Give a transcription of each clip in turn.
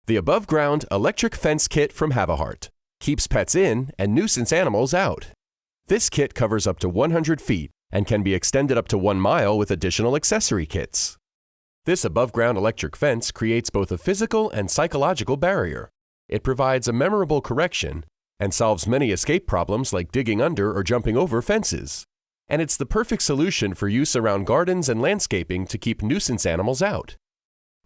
The above-ground electric fence kit from Havahart keeps pets in and nuisance animals out. This kit covers up to 100 feet and can be extended up to 1 mile with additional accessory kits. This above-ground electric fence creates both a physical and psychological barrier. It provides a memorable correction and solves many escape problems like digging under or jumping over fences. And it's the perfect solution for use around gardens and landscaping to keep nuisance animals out.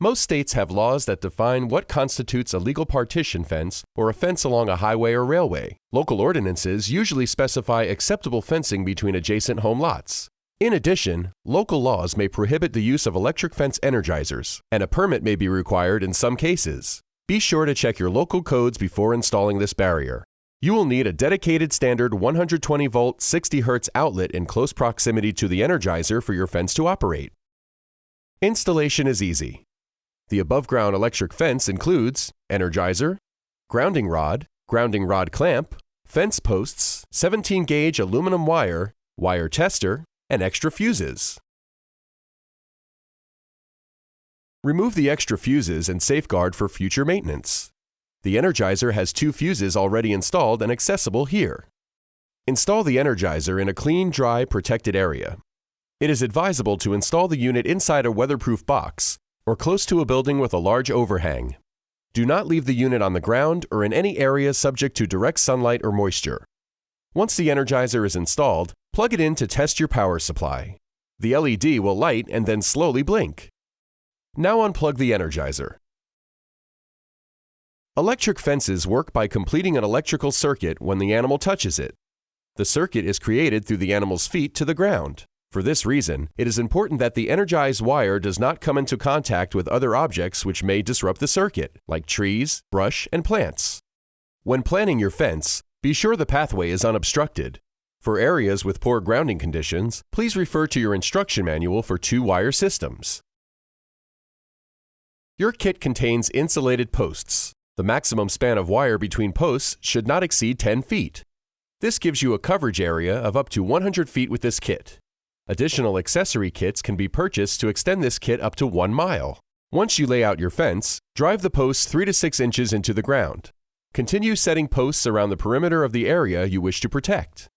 Most states have laws that define what constitutes a legal partition fence or a fence along a highway or railway. Local ordinances usually specify acceptable fencing between adjacent home lots. In addition, local laws may prohibit the use of electric fence energizers, and a permit may be required in some cases. Be sure to check your local codes before installing this barrier. You will need a dedicated standard 120-volt 60 Hz outlet in close proximity to the energizer for your fence to operate. Installation is easy. The above-ground electric fence includes energizer, grounding rod clamp, fence posts, 17-gauge aluminum wire, wire tester, and extra fuses. Remove the extra fuses and safeguard for future maintenance. The energizer has 2 fuses already installed and accessible here. Install the energizer in a clean, dry, protected area. It is advisable to install the unit inside a weatherproof box or close to a building with a large overhang. Do not leave the unit on the ground or in any area subject to direct sunlight or moisture. Once the energizer is installed, plug it in to test your power supply. The LED will light and then slowly blink. Now unplug the energizer. Electric fences work by completing an electrical circuit when the animal touches it. The circuit is created through the animal's feet to the ground. For this reason, it is important that the energized wire does not come into contact with other objects which may disrupt the circuit, like trees, brush, and plants. When planning your fence, be sure the pathway is unobstructed. For areas with poor grounding conditions, please refer to your instruction manual for 2-wire systems. Your kit contains insulated posts. The maximum span of wire between posts should not exceed 10 feet. This gives you a coverage area of up to 100 feet with this kit. Additional accessory kits can be purchased to extend this kit up to 1 mile. Once you lay out your fence, drive the posts 3 to 6 inches into the ground. Continue setting posts around the perimeter of the area you wish to protect.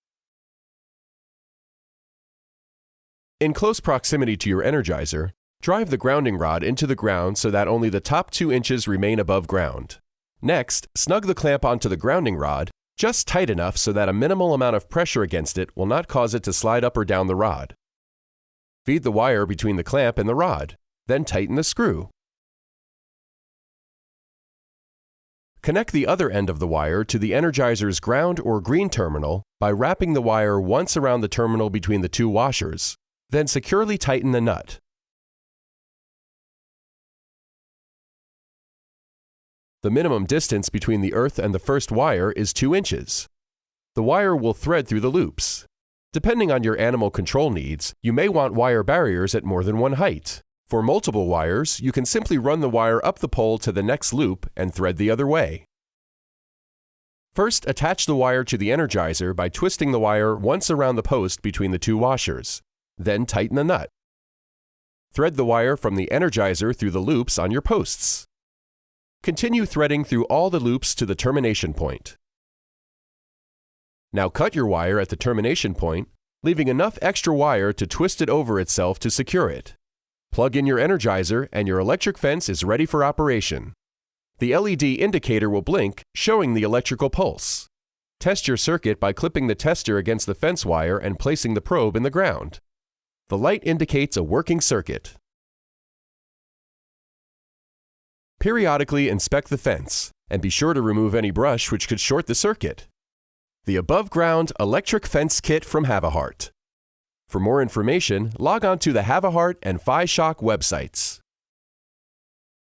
In close proximity to your energizer, drive the grounding rod into the ground so that only the top 2 inches remain above ground. Next, snug the clamp onto the grounding rod, just tight enough so that a minimal amount of pressure against it will not cause it to slide up or down the rod. Feed the wire between the clamp and the rod, then tighten the screw. Connect the other end of the wire to the energizer's ground or green terminal by wrapping the wire once around the terminal between the 2 washers, then securely tighten the nut. The minimum distance between the earth and the first wire is 2 inches. The wire will thread through the loops. Depending on your animal control needs, you may want wire barriers at more than 1 height. For multiple wires, you can simply run the wire up the pole to the next loop and thread the other way. First, attach the wire to the energizer by twisting the wire once around the post between the 2 washers. Then tighten the nut. Thread the wire from the energizer through the loops on your posts. Continue threading through all the loops to the termination point. Now cut your wire at the termination point, leaving enough extra wire to twist it over itself to secure it. Plug in your energizer and your electric fence is ready for operation. The LED indicator will blink, showing the electrical pulse. Test your circuit by clipping the tester against the fence wire and placing the probe in the ground. The light indicates a working circuit. Periodically inspect the fence, and be sure to remove any brush which could short the circuit. The above-ground electric fence kit from Havahart. For more information, log on to the Havahart and Shock websites.